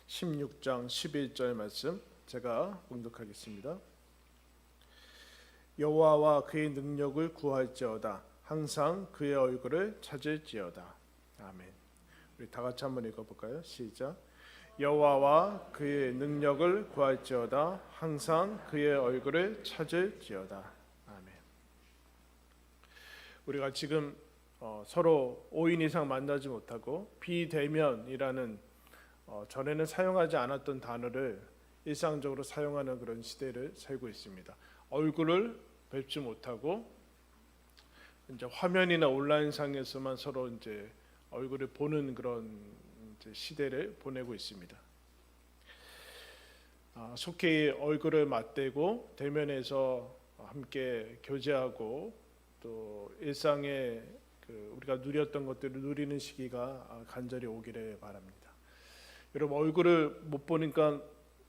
16장 11절 말씀 제가 봉독하겠습니다. 여호와와 그의 능력을 구할지어다 항상 그의 얼굴을 찾을지어다. 아멘. 우리 다 같이 한번 읽어볼까요? 시작. 여호와와 그의 능력을 구할지어다 항상 그의 얼굴을 찾을지어다. 아멘. 우리가 지금 서로 5인 이상 만나지 못하고 비대면이라는 전에는 사용하지 않았던 단어를 일상적으로 사용하는 그런 시대를 살고 있습니다. 얼굴을 뵙지 못하고 이제 화면이나 온라인상에서만 서로 이제 얼굴을 보는 그런 이제 시대를 보내고 있습니다. 속히 얼굴을 맞대고 대면에서 함께 교제하고 또 일상에 우리가 누렸던 것들을 누리는 시기가 간절히 오기를 바랍니다. 여러분 얼굴을 못 보니까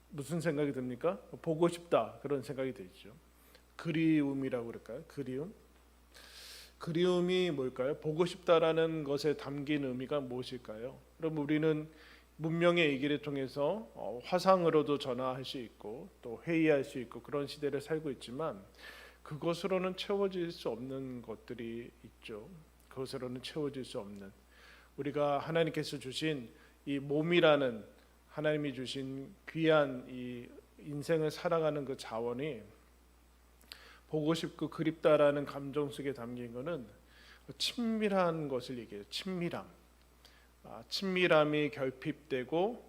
무슨 생각이 듭니까? 보고 싶다 그런 생각이 들죠. 그리움이라고 그럴까요? 그리움이 뭘까요? 보고 싶다라는 것에 담긴 의미가 무엇일까요? 여러분 우리는 문명의 이기를 통해서 화상으로도 전화할 수 있고 또 회의할 수 있고 그런 시대를 살고 있지만 그것으로는 채워질 수 없는 것들이 있죠. 그것으로는 채워질 수 없는 우리가 하나님께서 주신 이 몸이라는 하나님이 주신 귀한 이 인생을 살아가는 그 자원이 보고 싶고 그립다라는 감정 속에 담긴 것은 친밀한 것을 얘기해요. 친밀함이 결핍되고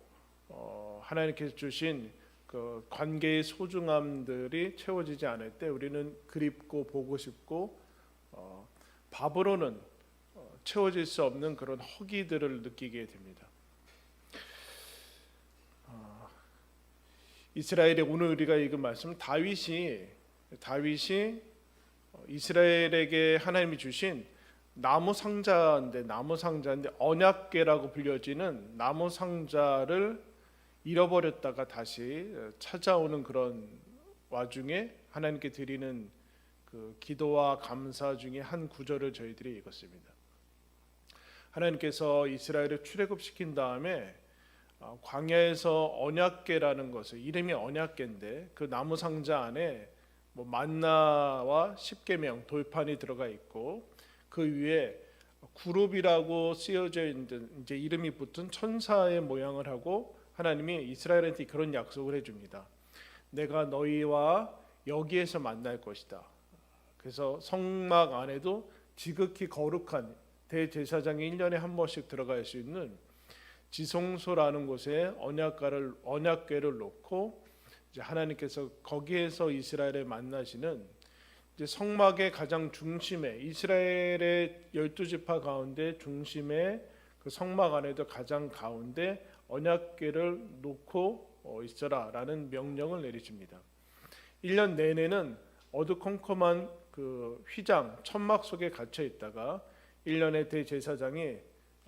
하나님께서 주신 그 관계의 소중함들이 채워지지 않을 때 우리는 그립고 보고 싶고 밥으로는 채워질 수 없는 그런 허기들을 느끼게 됩니다. 이스라엘의 오늘 우리가 읽은 말씀 다윗이 이스라엘에게 하나님이 주신 나무 상자인데 언약궤라고 불려지는 나무 상자를 잃어버렸다가 다시 찾아오는 그런 와중에 하나님께 드리는 그 기도와 감사 중에 한 구절을 저희들이 읽었습니다. 하나님께서 이스라엘을 출애굽시킨 다음에 광야에서 언약궤라는 것을 이름이 언약궤인데 그 나무 상자 안에 만나와 십계명 돌판이 들어가 있고 그 위에 구룹이라고 쓰여져 있는 이제 이름이 붙은 천사의 모양을 하고 하나님이 이스라엘한테 그런 약속을 해줍니다. 내가 너희와 여기에서 만날 것이다. 그래서 성막 안에도 지극히 거룩한 대제사장이 1년에 한 번씩 들어갈 수 있는 지성소라는 곳에 언약궤를 놓고 이제 하나님께서 거기에서 이스라엘을 만나시는 이제 성막의 가장 중심에 이스라엘의 12지파 가운데 중심에 그 성막 안에도 가장 가운데 언약궤를 놓고 있어라라는 명령을 내리십니다. 1년 내내는 어두컴컴한 그 휘장 천막 속에 갇혀 있다가 1년의 대제사장이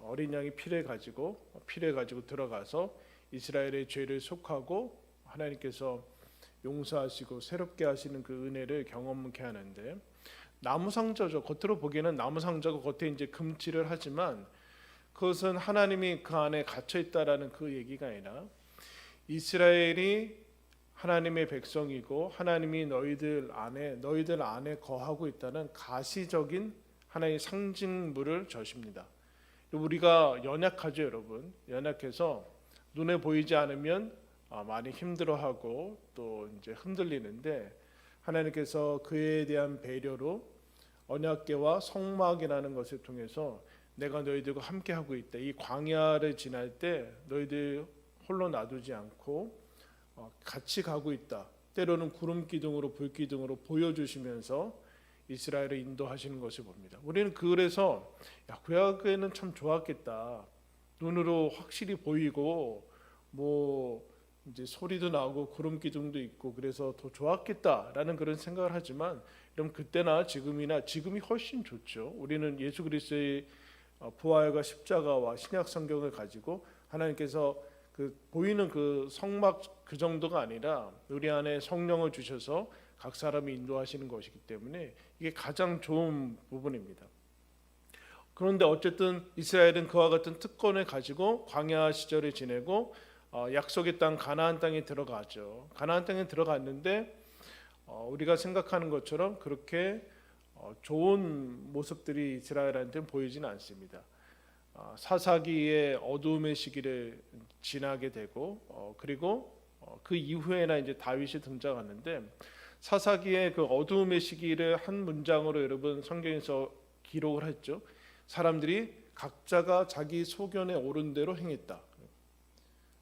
어린 양의 피를 가지고 들어가서 이스라엘의 죄를 속하고 하나님께서 용서하시고 새롭게 하시는 그 은혜를 경험케 하는데 나무 상자죠. 겉으로 보기에는 나무 상자고 겉에 이제 금칠을 하지만 그것은 하나님이 그 안에 갇혀 있다라는 그 얘기가 아니라 이스라엘이 하나님의 백성이고 하나님이 너희들 안에 거하고 있다는 가시적인 하나의 상징물을 저십니다. 우리가 연약하죠, 여러분. 연약해서 눈에 보이지 않으면 많이 힘들어하고 또 이제 흔들리는데 하나님께서 그에 대한 배려로 언약궤와 성막이라는 것을 통해서 내가 너희들과 함께 하고 있다. 이 광야를 지날 때 너희들 홀로 놔두지 않고 같이 가고 있다. 때로는 구름 기둥으로 불 기둥으로 보여주시면서 이스라엘을 인도하시는 것을 봅니다. 우리는 그래서 구약에는 참 좋았겠다. 눈으로 확실히 보이고 이제 소리도 나오고 구름 기둥도 있고 그래서 더 좋았겠다라는 그런 생각을 하지만 그럼 그때나 지금이 훨씬 좋죠. 우리는 예수 그리스도의 부활과 십자가와 신약 성경을 가지고 하나님께서 그 보이는 그 성막 그 정도가 아니라 우리 안에 성령을 주셔서 각 사람이 인도하시는 것이기 때문에 이게 가장 좋은 부분입니다. 그런데 어쨌든 이스라엘은 그와 같은 특권을 가지고 광야 시절을 지내고 약속의 땅 가나안 땅에 들어가죠. 가나안 땅에 들어갔는데 우리가 생각하는 것처럼 그렇게 좋은 모습들이 이스라엘한테는 보이지는 않습니다. 사사기의 어두움의 시기를 지나게 되고 그리고 그 이후에나 이제 다윗이 등장하는데 사사기의 그 어두움의 시기를 한 문장으로 여러분 성경에서 기록을 했죠. 사람들이 각자가 자기 소견에 옳은 대로 행했다.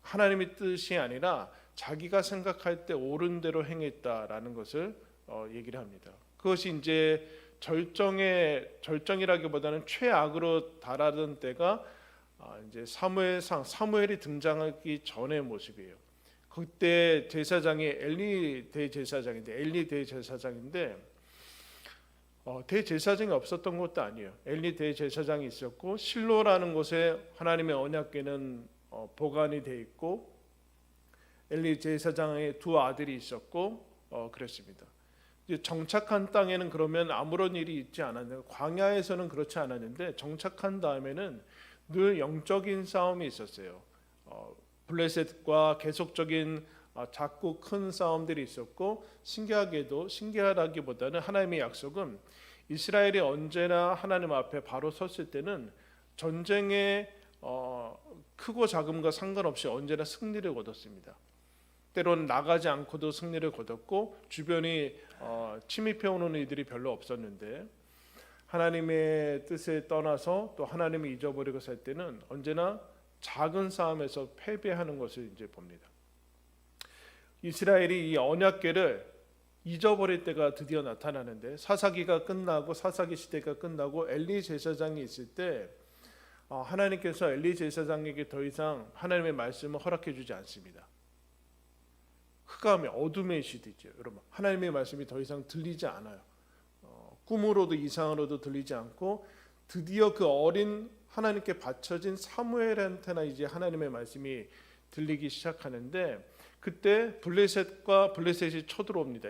하나님의 뜻이 아니라 자기가 생각할 때 옳은 대로 행했다라는 것을 얘기를 합니다. 그것이 이제 절정이라기보다는 최악으로 달하던 때가 이제 사무엘이 등장하기 전의 모습이에요. 그때 제사장이 엘리 대제사장인데 대제사장이 없었던 것도 아니에요. 엘리 대제사장이 있었고 실로라는 곳에 하나님의 언약궤는 보관이 돼 있고 엘리 제사장의 두 아들이 있었고 그랬습니다. 정착한 땅에는 그러면 아무런 일이 있지 않았는데 광야에서는 그렇지 않았는데 정착한 다음에는 늘 영적인 싸움이 있었어요. 블레셋과 계속적인 작고 큰 싸움들이 있었고 신기하다기보다는 하나님의 약속은 이스라엘이 언제나 하나님 앞에 바로 섰을 때는 전쟁에 크고 작음과 상관없이 언제나 승리를 거뒀습니다. 때로는 나가지 않고도 승리를 거뒀고 주변이 침입해오는 이들이 별로 없었는데 하나님의 뜻에 떠나서 또 하나님을 잊어버리고 살 때는 언제나 작은 싸움에서 패배하는 것을 이제 봅니다. 이스라엘이 이 언약궤를 잊어버릴 때가 드디어 나타나는데 사사기가 끝나고 사사기 시대가 끝나고 엘리 제사장이 있을 때 하나님께서 엘리 제사장에게 더 이상 하나님의 말씀을 허락해 주지 않습니다. 흑암의 어둠의 시대죠. 여러분 하나님의 말씀이 더 이상 들리지 않아요. 꿈으로도 이상으로도 들리지 않고 드디어 그 어린 하나님께 바쳐진 사무엘한테나 이제 하나님의 말씀이 들리기 시작하는데 그때 블레셋이 쳐들어옵니다.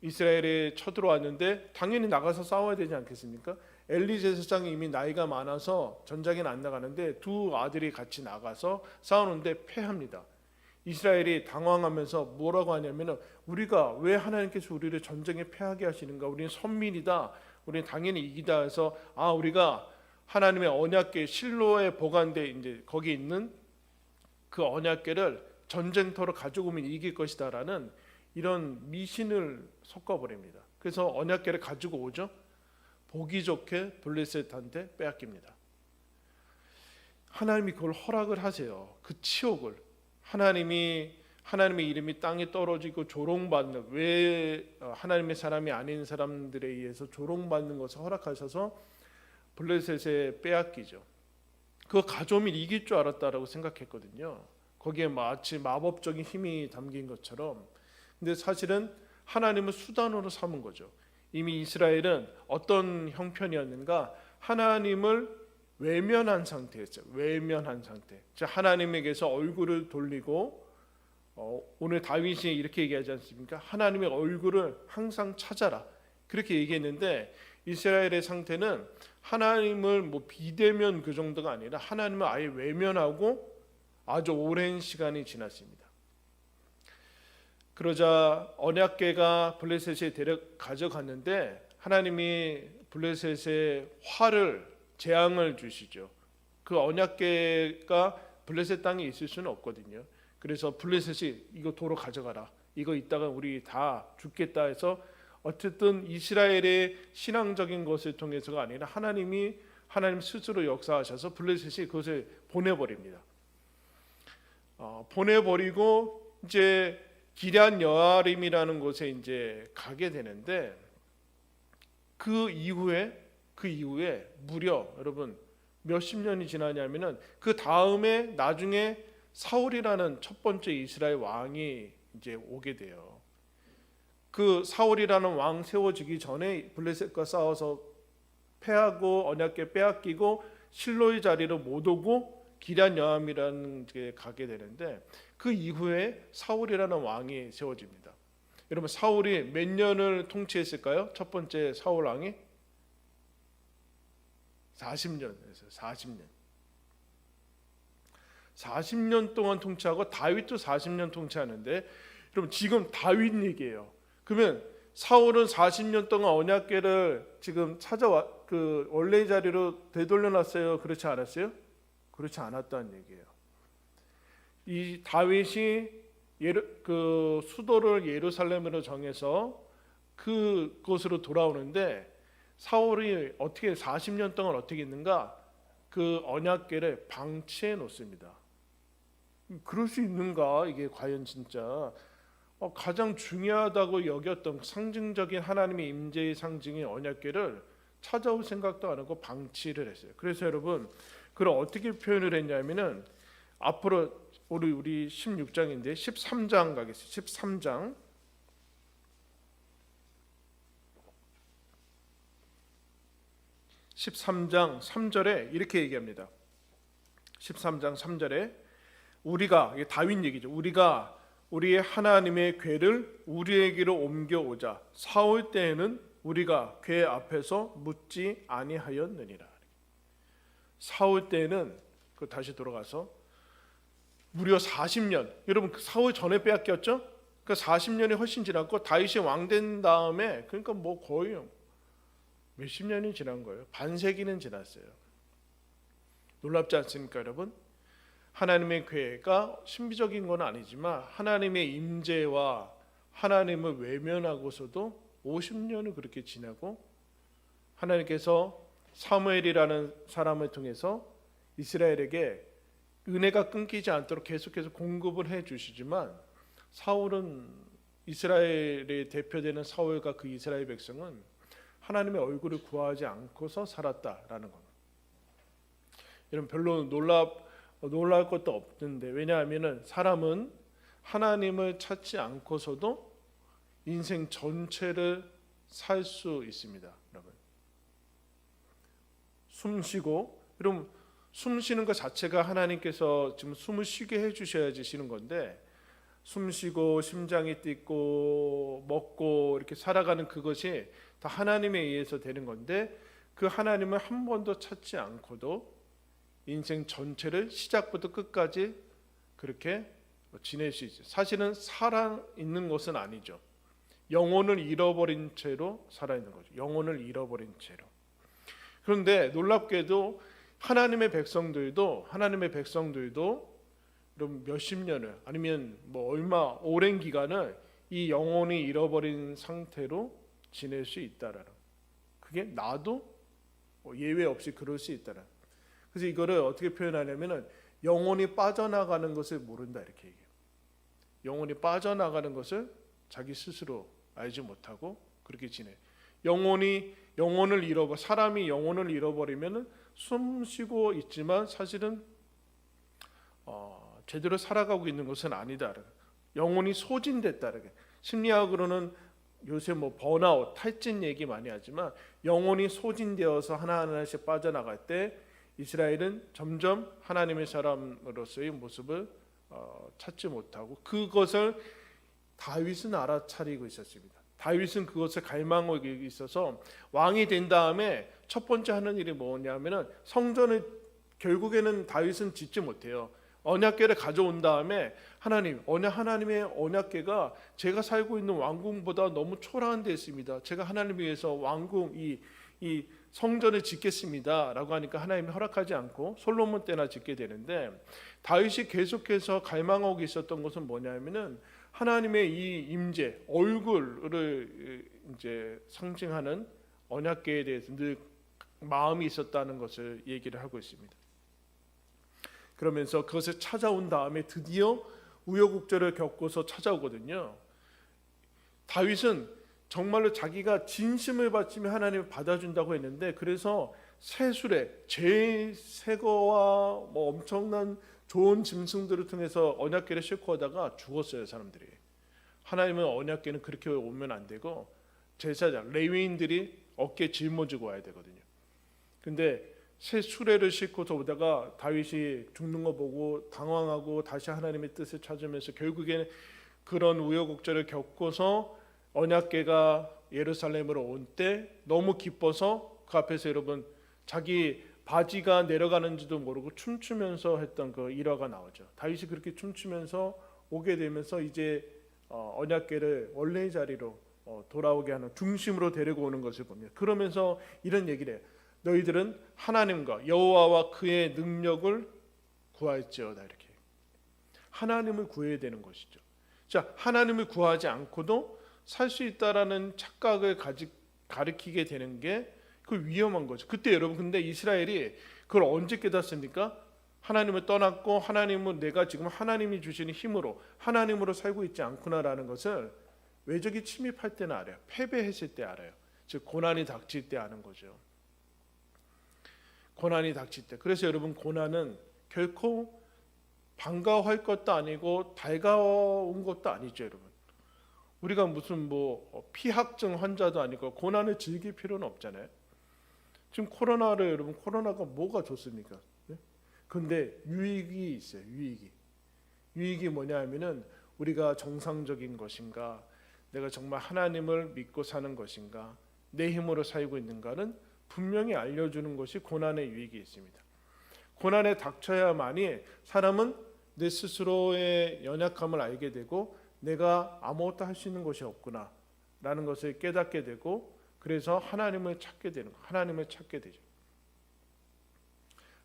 이스라엘이 쳐들어왔는데 당연히 나가서 싸워야 되지 않겠습니까? 엘리 제사장이 이미 나이가 많아서 전장에는 안 나가는데 두 아들이 같이 나가서 싸우는데 패합니다. 이스라엘이 당황하면서 뭐라고 하냐면은 우리가 왜 하나님께서 우리를 전쟁에 패하게 하시는가? 우리는 선민이다. 우리는 당연히 이기다 해서 우리가 하나님의 언약궤 실로에 보관돼 이제 거기 있는 그 언약궤를 전쟁터로 가지고 오면 이길 것이다라는 이런 미신을 섞어버립니다. 그래서 언약궤를 가지고 오죠. 보기 좋게 블레셋한테 빼앗깁니다. 하나님이 그걸 허락을 하세요. 그 치욕을 하나님의 이름이 땅에 떨어지고 조롱받는 왜 하나님의 사람이 아닌 사람들에 의해서 조롱받는 것을 허락하셔서 블레셋에 빼앗기죠. 그거 가져오면 이길 줄 알았다라고 생각했거든요. 거기에 마치 마법적인 힘이 담긴 것처럼. 근데 사실은 하나님을 수단으로 삼은 거죠. 이미 이스라엘은 어떤 형편이었는가? 하나님을 외면한 상태였죠. 외면한 상태. 하나님에게서 얼굴을 돌리고 오늘 다윗이 이렇게 얘기하지 않습니까? 하나님의 얼굴을 항상 찾아라. 그렇게 얘기했는데 이스라엘의 상태는 하나님을 비대면 그 정도가 아니라 하나님을 아예 외면하고 아주 오랜 시간이 지났습니다. 그러자 언약궤가 블레셋에 가져갔는데 하나님이 블레셋에 재앙을 주시죠. 그 언약궤가 블레셋 땅에 있을 수는 없거든요. 그래서 블레셋이 이거 도로 가져가라. 이거 있다가 우리 다 죽겠다 해서 어쨌든 이스라엘의 신앙적인 것을 통해서가 아니라 하나님 스스로 역사하셔서 블레셋이 그것을 보내버립니다. 보내버리고 이제 기럇 여아림이라는 곳에 이제 가게 되는데 그 이후에 무려 여러분 몇십 년이 지나냐면은 그 다음에 나중에 사울이라는 첫 번째 이스라엘 왕이 이제 오게 돼요. 그 사울이라는 왕 세워지기 전에 블레셋과 싸워서 패하고 언약궤 빼앗기고 실로의 자리로 못 오고 기럇 여암이라는 게 가게 되는데 그 이후에 사울이라는 왕이 세워집니다. 여러분 사울이 몇 년을 통치했을까요? 첫 번째 사울 왕이 40년. 40년 동안 통치하고 다윗도 40년 통치하는데, 그럼 지금 다윗 얘기예요. 그러면 사울은 40년 동안 언약궤를 지금 찾아와 그 원래 자리로 되돌려놨어요? 그렇지 않았어요? 그렇지 않았다는 얘기예요. 이 다윗이 그 수도를 예루살렘으로 정해서 그곳으로 돌아오는데, 사울이 어떻게 40년 동안 어떻게 있는가? 그 언약궤를 방치해 놓습니다. 그럴 수 있는가? 이게 과연 진짜 가장 중요하다고 여겼던 상징적인 하나님의 임재의 상징인 언약궤를 찾아올 생각도 안 하고 방치를 했어요. 그래서 여러분, 그걸 어떻게 표현을 했냐면은, 앞으로 우리 16장인데 13장 가겠습니다. 13장 13장 3절에 이렇게 얘기합니다. 13장 3절에 우리가, 이게 다윗 얘기죠. 우리가 우리의 하나님의 궤를 우리에게로 옮겨오자. 사울 때에는 우리가 궤 앞에서 묻지 아니하였느니라. 사울 때에는, 그 다시 돌아가서 무려 40년, 여러분 사울 전에 빼앗겼죠? 그 40년이 훨씬 지났고 다윗이 왕된 다음에, 그러니까 뭐 거의 몇십 년이 지난 거예요. 반세기는 지났어요. 놀랍지 않습니까, 여러분? 하나님의 궤가 신비적인 건 아니지만 하나님의 임재와 하나님을 외면하고서도 50년을 그렇게 지나고, 하나님께서 사무엘이라는 사람을 통해서 이스라엘에게 은혜가 끊기지 않도록 계속해서 공급을 해 주시지만, 사울은, 이스라엘의 대표되는 사울과 그 이스라엘 백성은 하나님의 얼굴을 구하지 않고서 살았다라는 겁니다. 여러분, 별로 놀랄 것도 없는데, 왜냐하면 사람은 하나님을 찾지 않고서도 인생 전체를 살 수 있습니다. 여러분, 숨 쉬고, 여러분 숨 쉬는 것 자체가 하나님께서 지금 숨을 쉬게 해주셔야지 쉬는 건데, 숨 쉬고 심장이 뛰고 먹고 이렇게 살아가는 그것이 다 하나님에 의해서 되는 건데, 그 하나님을 한 번도 찾지 않고도 인생 전체를 시작부터 끝까지 그렇게 지낼 수 있어요. 사실은 살아 있는 것은 아니죠. 영혼을 잃어버린 채로 살아있는 거죠. 영혼을 잃어버린 채로. 그런데 놀랍게도 하나님의 백성들도 여러분 몇십 년을, 아니면 뭐 얼마 오랜 기간을 이 영혼이 잃어버린 상태로 지낼 수 있다라는, 그게 나도 예외 없이 그럴 수 있다라는. 그래서 이거를 어떻게 표현하냐면은, 영혼이 빠져나가는 것을 모른다, 이렇게 얘기해요. 영혼이 빠져나가는 것을 자기 스스로 알지 못하고 그렇게 지내. 사람이 영혼을 잃어버리면은 숨 쉬고 있지만 사실은 제대로 살아가고 있는 것은 아니다. 영혼이 소진됐다. 심리학으로는 요새 뭐 번아웃, 탈진 얘기 많이 하지만, 영혼이 소진되어서 하나하나씩 빠져나갈 때 이스라엘은 점점 하나님의 사람으로서의 모습을 찾지 못하고, 그것을 다윗은 알아차리고 있었습니다. 다윗은 그것을 갈망하고 있어서 왕이 된 다음에 첫 번째 하는 일이 뭐냐면은, 성전을 결국에는 다윗은 짓지 못해요. 언약궤를 가져온 다음에, 하나님의 언약궤가 제가 살고 있는 왕궁보다 너무 초라한 데 있습니다. 제가 하나님을 위해서 왕궁 이 성전을 짓겠습니다 라고 하니까 하나님이 허락하지 않고 솔로몬 때나 짓게 되는데, 다윗이 계속해서 갈망하고 있었던 것은 뭐냐면은, 하나님의 이 임재, 얼굴을 이제 상징하는 언약궤에 대해서 늘 마음이 있었다는 것을 얘기를 하고 있습니다. 그러면서 그것을 찾아온 다음에 드디어 우여곡절을 겪고서 찾아오거든요. 다윗은 정말로 자기가 진심을 바치면 하나님을 받아준다고 했는데, 그래서 새수레, 제일 새거와 뭐 엄청난 좋은 짐승들을 통해서 언약궤를 싣고 오다가 죽었어요, 사람들이. 하나님은 언약궤는 그렇게 오면 안 되고 제사장, 레위인들이 어깨에 짊어지고 와야 되거든요. 근데 새 수레를 싣고서 오다가 다윗이 죽는 거 보고 당황하고 다시 하나님의 뜻을 찾으면서 결국에는 그런 우여곡절을 겪고서 언약궤가 예루살렘으로 온 때 너무 기뻐서 그 앞에서, 여러분, 자기 바지가 내려가는지도 모르고 춤추면서 했던 그 일화가 나오죠. 다윗이 그렇게 춤추면서 오게 되면서 이제 언약궤를 원래의 자리로 돌아오게 하는 중심으로 데리고 오는 것을 봅니다. 그러면서 이런 얘기를 해요. 너희들은 하나님과 여호와와 그의 능력을 구할지어다. 이렇게 하나님을 구해야 되는 것이죠. 자, 하나님을 구하지 않고도 살 수 있다라는 착각을 가리키게 되는 게 그 위험한 거죠. 그때 여러분 근데 이스라엘이 그걸 언제 깨닫습니까? 하나님을 떠났고 하나님은 내가 지금 하나님이 주시는 힘으로 하나님으로 살고 있지 않구나라는 것을 외적이 침입할 때는 알아요. 패배했을 때 알아요. 즉 고난이 닥칠 때 아는 거죠. 고난이 닥칠 때. 그래서 여러분 고난은 결코 반가워할 것도 아니고 달가운 것도 아니죠, 여러분. 우리가 무슨 피학증 환자도 아니고 고난을 즐길 필요는 없잖아요. 지금 코로나를 여러분 코로나가 뭐가 좋습니까? 근데 유익이 있어요. 유익이 뭐냐 하면은 우리가 정상적인 것인가, 내가 정말 하나님을 믿고 사는 것인가, 내 힘으로 살고 있는가는 분명히 알려주는 것이 고난의 유익이 있습니다. 고난에 닥쳐야만이 사람은 내 스스로의 연약함을 알게 되고 내가 아무것도 할 수 있는 것이 없구나 라는 것을 깨닫게 되고, 그래서 하나님을 찾게 되는 거예요. 하나님을 찾게 되죠.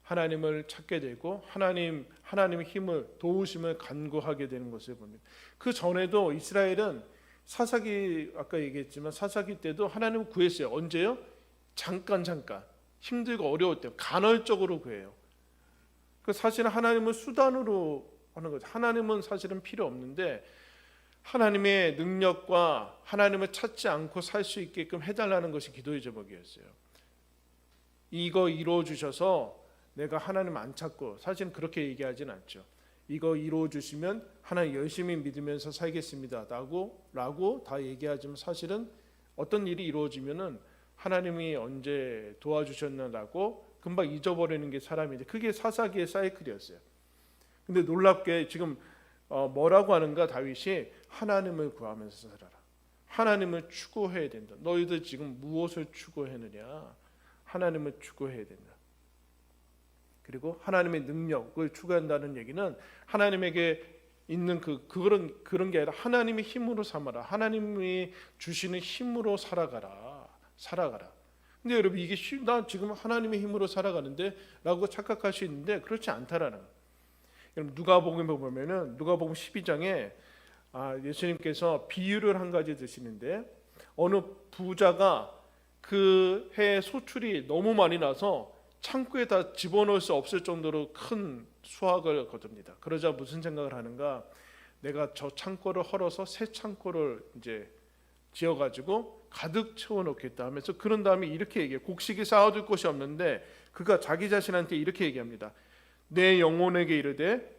하나님을 찾게 되고 하나님의 힘을 도우심을 간구하게 되는 것을 봅니다. 그 전에도 이스라엘은 사사기 아까 얘기했지만 사사기 때도 하나님을 구했어요. 언제요? 잠깐 힘들고 어려울 때 간헐적으로 구해요. 그 사실은 하나님을 수단으로 하는 거죠. 하나님은 사실은 필요 없는데 하나님의 능력과 하나님을 찾지 않고 살 수 있게끔 해달라는 것이 기도의 제목이었어요. 이거 이루어 주셔서 내가 하나님 안 찾고, 사실은 그렇게 얘기하진 않죠. 이거 이루어 주시면 하나님 열심히 믿으면서 살겠습니다 라고 다 얘기하지만 사실은 어떤 일이 이루어지면은 하나님이 언제 도와주셨나라고 금방 잊어버리는 게 사람인데, 그게 사사기의 사이클이었어요. 근데 놀랍게 지금 뭐라고 하는가? 다윗이 하나님을 구하면서 살아라. 하나님을 추구해야 된다. 너희들 지금 무엇을 추구하느냐? 하나님을 추구해야 된다. 그리고 하나님의 능력을 추구한다는 얘기는 하나님에게 있는 그런 게 아니라 하나님의 힘으로 삼아라. 하나님이 주시는 힘으로 살아가라. 근데 여러분 이게 나 지금 하나님의 힘으로 살아가는데 라고 착각할 수 있는데 그렇지 않다라는 거예요. 여러분 누가복음에 보면은 누가복음 12장에 예수님께서 비유를 한 가지 드시는데, 어느 부자가 그 해 소출이 너무 많이 나서 창고에 다 집어넣을 수 없을 정도로 큰 수확을 거둡니다. 그러자 무슨 생각을 하는가? 내가 저 창고를 헐어서 새 창고를 이제 지어가지고 가득 채워놓겠다 하면서, 그런 다음에 이렇게 얘기해요. 곡식이 쌓아둘 곳이 없는데 그가 자기 자신한테 이렇게 얘기합니다. 내 영혼에게 이르되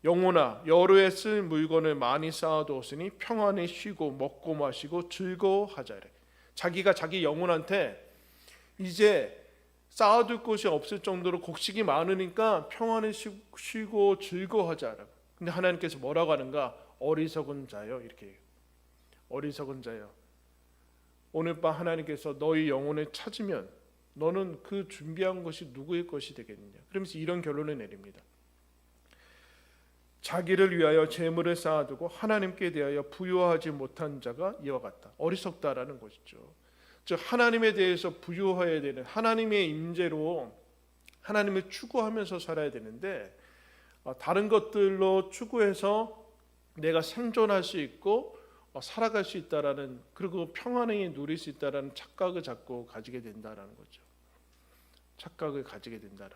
영혼아, 여로에 쓸 물건을 많이 쌓아두었으니 평안히 쉬고 먹고 마시고 즐거워하자. 자기가 자기 영혼한테 이제 쌓아둘 곳이 없을 정도로 곡식이 많으니까 평안히 쉬고 즐거워하자. 근데 하나님께서 뭐라고 하는가? 어리석은 자여, 이렇게 해요. 어리석은 자여, 오늘 밤 하나님께서 너희 영혼을 찾으면 너는 그 준비한 것이 누구의 것이 되겠느냐. 그러면서 이런 결론을 내립니다. 자기를 위하여 재물을 쌓아두고 하나님께 대하여 부유하지 못한 자가 이와 같다. 어리석다라는 것이죠. 즉 하나님에 대해서 부유해야 되는, 하나님의 임재로 하나님을 추구하면서 살아야 되는데 다른 것들로 추구해서 내가 생존할 수 있고 살아갈 수 있다라는, 그리고 평안히 누릴 수 있다라는 착각을 자꾸 가지게 된다라는 거죠. 착각을 가지게 된다라.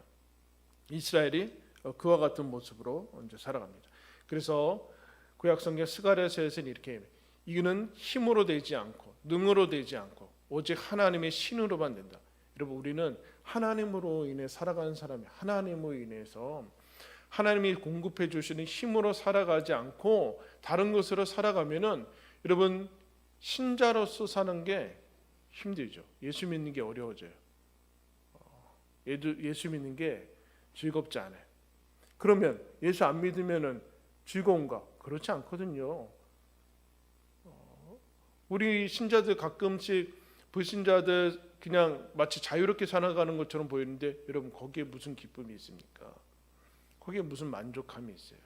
이스라엘이 그와 같은 모습으로 이제 살아갑니다. 그래서 구약성경 스가랴서에서는 이렇게, 이거는 힘으로 되지 않고 능으로 되지 않고 오직 하나님의 신으로만 된다. 여러분 우리는 하나님으로 인해 살아가는 사람이, 하나님으로 인해서 하나님이 공급해 주시는 힘으로 살아가지 않고 다른 것으로 살아가면은 여러분 신자로서 사는 게 힘들죠. 예수 믿는 게 어려워져요. 예수 믿는 게 즐겁지 않아요. 그러면 예수 안 믿으면은 즐거운가? 그렇지 않거든요. 우리 신자들 가끔씩 불신자들 그냥 마치 자유롭게 살아가는 것처럼 보이는데 여러분 거기에 무슨 기쁨이 있습니까? 거기에 무슨 만족함이 있어요?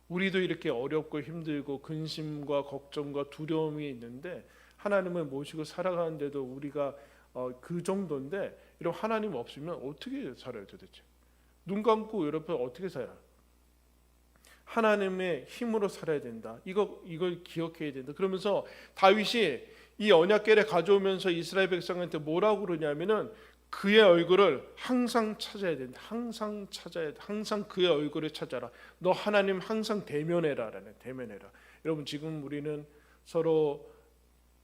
우리도 이렇게 어렵고 힘들고 근심과 걱정과 두려움이 있는데 하나님을 모시고 살아가는데도 우리가 그 정도인데 이런 하나님 없으면 어떻게 살아요 도대체? 눈 감고 여러분 어떻게 살아요? 하나님의 힘으로 살아야 된다. 이걸 기억해야 된다. 그러면서 다윗이 이 언약궤를 가져오면서 이스라엘 백성한테 뭐라고 그러냐면은 그의 얼굴을 항상 찾아야 된다. 항상 찾아야 돼. 항상 그의 얼굴을 찾아라. 너 하나님 항상 대면해라라는 대면해라. 여러분 지금 우리는 서로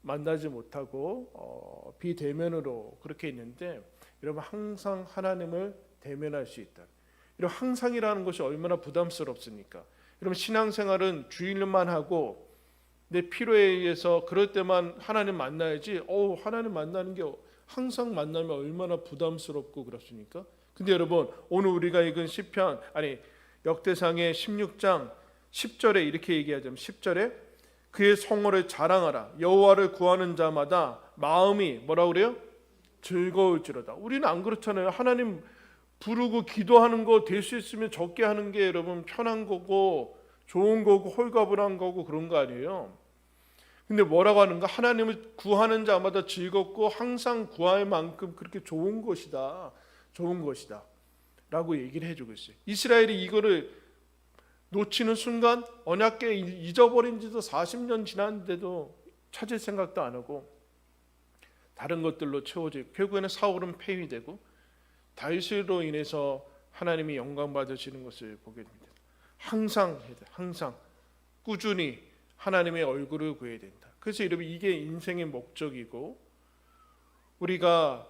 만나지 못하고 비대면으로 그렇게 있는데 여러분 항상 하나님을 대면할 수 있다. 이런 항상이라는 것이 얼마나 부담스럽습니까? 여러분 신앙생활은 주일만 하고 내 필요에 의해서 그럴 때만 하나님 만나야지. 하나님 만나는 게 항상 만나면 얼마나 부담스럽고 그렇습니까? 근데 여러분 오늘 우리가 읽은 시편 역대상의 16장 10절에 이렇게 얘기하자면 10절에 그의 성호를 자랑하라. 여호와를 구하는 자마다 마음이 뭐라 그래요? 즐거울지로다. 우리는 안 그렇잖아요. 하나님 부르고 기도하는 거 될 수 있으면 적게 하는 게 여러분 편한 거고 좋은 거고 홀가분한 거고 그런 거 아니에요. 근데 뭐라고 하는가? 하나님을 구하는 자마다 즐겁고 항상 구할 만큼 그렇게 좋은 것이다. 좋은 것이다. 라고 얘기를 해주고 있어요. 이스라엘이 이거를 놓치는 순간 언약궤 잊어버린 지도 40년 지났는데도 찾을 생각도 안 하고 다른 것들로 채워지고 결국에는 사울은 폐위되고 다윗으로 인해서 하나님이 영광 받으시는 것을 보게 됩니다. 항상 해야 돼. 항상 꾸준히 하나님의 얼굴을 구해야 된다. 그래서 여러분 이게 인생의 목적이고 우리가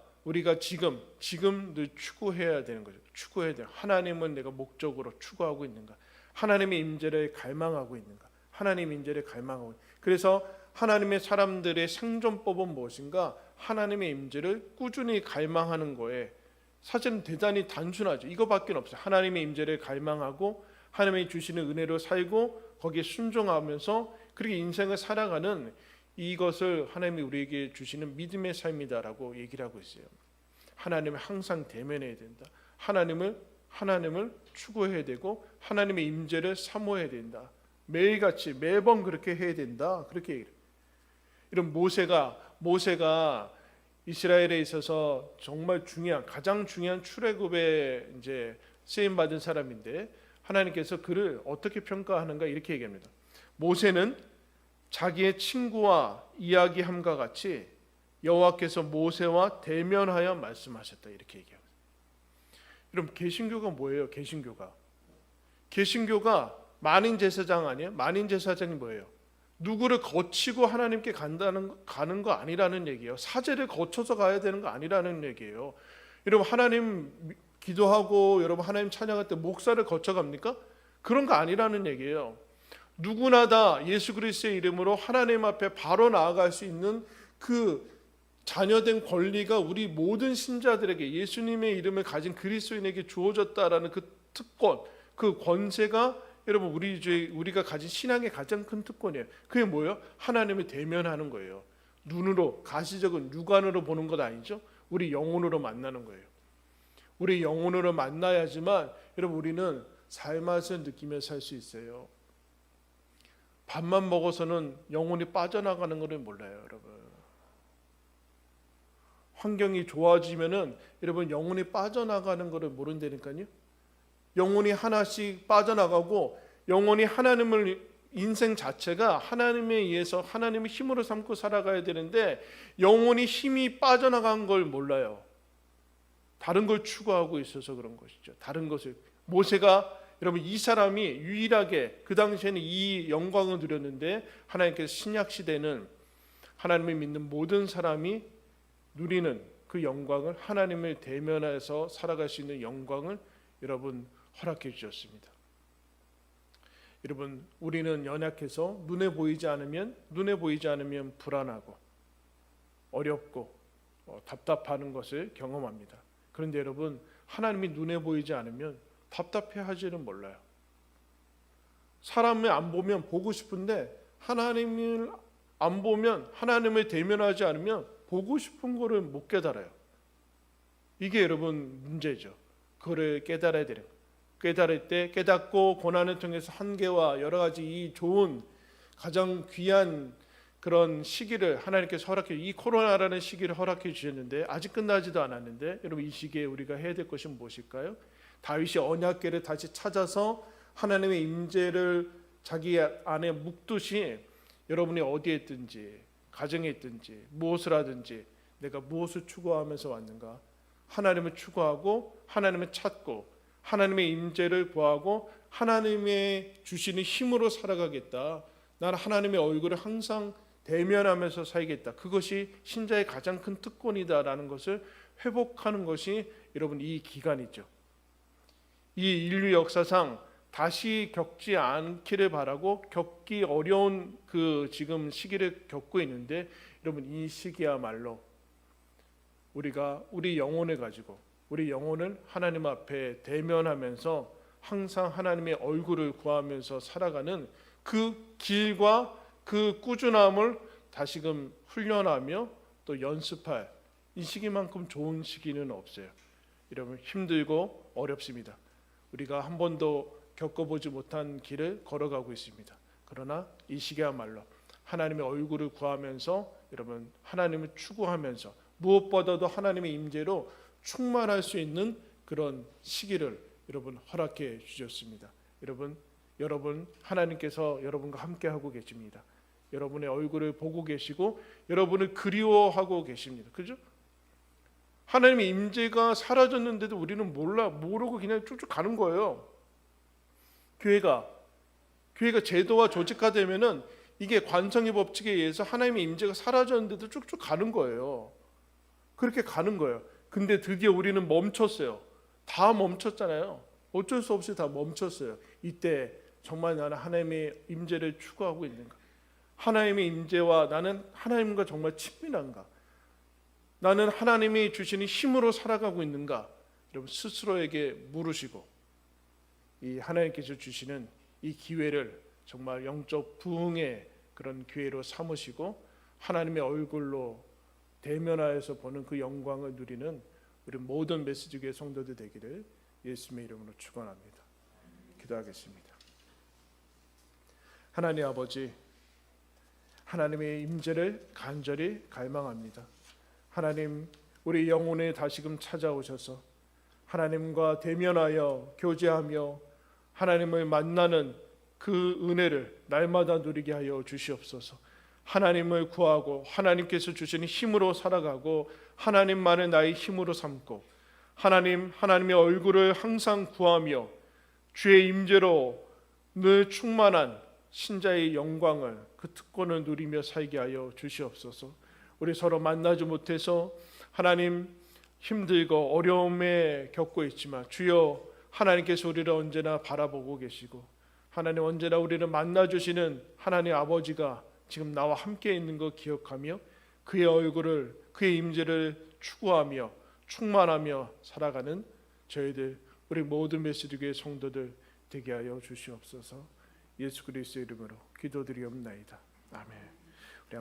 지금도 추구해야 되는 거죠. 추구해야 돼. 하나님은 내가 목적으로 추구하고 있는가? 하나님의 임재를 갈망하고 있는가? 하나님의 임재를 갈망하고. 그래서 하나님의 사람들의 생존법은 무엇인가? 하나님의 임재를 꾸준히 갈망하는 거에 사실은 대단히 단순하죠. 이거밖에 없어요. 하나님의 임재를 갈망하고 하나님이 주시는 은혜로 살고 거기에 순종하면서 그렇게 인생을 살아가는 이것을 하나님이 우리에게 주시는 믿음의 삶이다라고 얘기를 하고 있어요. 하나님을 항상 대면해야 된다. 하나님을 추구해야 되고 하나님의 임재를 사모해야 된다. 매일같이 매번 그렇게 해야 된다. 그렇게 얘기해요. 이런 모세가 이스라엘에 있어서 정말 가장 중요한 출애굽에 이제 쓰임 받은 사람인데 하나님께서 그를 어떻게 평가하는가 이렇게 얘기합니다. 모세는 자기의 친구와 이야기함과 같이 여호와께서 모세와 대면하여 말씀하셨다 이렇게 얘기합니다. 여러분 개신교가 뭐예요? 개신교가 만인 제사장 아니에요? 만인 제사장이 뭐예요? 누구를 거치고 하나님께 가는 거 아니라는 얘기예요. 사제를 거쳐서 가야 되는 거 아니라는 얘기예요. 여러분 하나님 기도하고 여러분 하나님 찬양할 때 목사를 거쳐갑니까? 그런 거 아니라는 얘기예요. 누구나 다 예수 그리스도의 이름으로 하나님 앞에 바로 나아갈 수 있는 그 자녀된 권리가 우리 모든 신자들에게 예수님의 이름을 가진 그리스도인에게 주어졌다라는 그 특권, 그 권세가 여러분 우리가 가진 신앙의 가장 큰 특권이에요. 그게 뭐예요? 하나님을 대면하는 거예요. 눈으로 가시적인 육안으로 보는 것 아니죠? 우리 영혼으로 만나는 거예요. 우리 영혼으로 만나야지만 여러분 우리는 삶맛을 느끼며 살 수 있어요. 밥만 먹어서는 영혼이 빠져나가는 것을 몰라요, 여러분. 환경이 좋아지면은 여러분 영혼이 빠져나가는 것을 모른다니까요. 영혼이 하나씩 빠져나가고 영혼이 인생 자체가 하나님에 의해서 하나님의 힘으로 삼고 살아가야 되는데 영혼이 힘이 빠져나간 걸 몰라요. 다른 걸 추구하고 있어서 그런 것이죠. 다른 것을 모세가 여러분 이 사람이 유일하게 그 당시에는 이 영광을 누렸는데 하나님께서 신약 시대는 하나님을 믿는 모든 사람이 누리는 그 영광을 하나님을 대면해서 살아갈 수 있는 영광을 여러분 허락해 주셨습니다. 여러분 우리는 연약해서 눈에 보이지 않으면 불안하고 어렵고 답답하는 것을 경험합니다. 그런데 여러분 하나님이 눈에 보이지 않으면 답답해하지는 몰라요. 사람을 안 보면 보고 싶은데 하나님을 안 보면, 하나님을 대면하지 않으면 보고 싶은 거를 못 깨달아요. 이게 여러분 문제죠. 그거를 깨달아야 돼요. 깨달을 때 깨닫고 고난을 통해서 한계와 여러 가지 이 좋은 가장 귀한 그런 시기를 하나님께서 허락해, 이 코로나라는 시기를 허락해 주셨는데 아직 끝나지도 않았는데, 여러분 이 시기에 우리가 해야 될 것은 무엇일까요? 다윗이 언약궤를 다시 찾아서 하나님의 임재를 자기 안에 묵듯이 여러분이 어디에 있든지, 가정에 있든지, 무엇을 하든지 내가 무엇을 추구하면서 왔는가? 하나님을 추구하고 하나님을 찾고 하나님의 임재를 구하고 하나님의 주시는 힘으로 살아가겠다. 나는 하나님의 얼굴을 항상 대면하면서 살겠다. 그것이 신자의 가장 큰 특권이다라는 것을 회복하는 것이 여러분 이 기간이죠. 이 인류 역사상 다시 겪지 않기를 바라고 겪기 어려운 그 지금 시기를 겪고 있는데, 여러분 이 시기야말로 우리가 우리 영혼을 가지고 우리 영혼을 하나님 앞에 대면하면서 항상 하나님의 얼굴을 구하면서 살아가는 그 길과 그 꾸준함을 다시금 훈련하며 또 연습할 이 시기만큼 좋은 시기는 없어요. 여러분 힘들고 어렵습니다. 우리가 한 번도 겪어보지 못한 길을 걸어가고 있습니다. 그러나 이 시기야말로 하나님의 얼굴을 구하면서 여러분 하나님을 추구하면서 무엇보다도 하나님의 임재로 충만할 수 있는 그런 시기를 여러분 허락해 주셨습니다. 여러분 하나님께서 여러분과 함께 하고 계십니다. 여러분의 얼굴을 보고 계시고 여러분을 그리워하고 계십니다. 그죠? 하나님의 임재가 사라졌는데도 우리는 모르고 그냥 쭉쭉 가는 거예요. 교회가 제도와 조직화되면은 이게 관성의 법칙에 의해서 하나님의 임재가 사라졌는데도 쭉쭉 가는 거예요. 그렇게 가는 거예요. 근데 드디어 우리는 멈췄어요. 다 멈췄잖아요. 어쩔 수 없이 다 멈췄어요. 이때 정말 나는 하나님의 임재를 추구하고 있는가? 하나님의 임재와 나는 하나님과 정말 친밀한가? 나는 하나님이 주시는 힘으로 살아가고 있는가? 여러분 스스로에게 물으시고 이 하나님께서 주시는 이 기회를 정말 영적 부흥의 그런 기회로 삼으시고 하나님의 얼굴로 대면하여서 보는 그 영광을 누리는 우리 모든 메시지교회 성도들 되기를 예수님의 이름으로 축원합니다. 기도하겠습니다. 하나님 아버지, 하나님의 임재를 간절히 갈망합니다. 하나님, 우리 영혼에 다시금 찾아오셔서 하나님과 대면하여 교제하며 하나님을 만나는 그 은혜를 날마다 누리게 하여 주시옵소서. 하나님을 구하고 하나님께서 주시는 힘으로 살아가고 하나님만을 나의 힘으로 삼고 하나님의 얼굴을 항상 구하며 주의 임재로 늘 충만한 신자의 영광을, 그 특권을 누리며 살게 하여 주시옵소서. 우리 서로 만나지 못해서 하나님 힘들고 어려움에 겪고 있지만 주여 하나님께서 우리를 언제나 바라보고 계시고 하나님 언제나 우리를 만나주시는 하나님 아버지가 지금 나와 함께 있는 거 기억하며 그의 얼굴을, 그의 임재를 추구하며 충만하며 살아가는 저희들, 우리 모든 메시지교회 성도들 되게 하여 주시옵소서. 예수 그리스도의 이름으로 기도드리옵나이다. 아멘.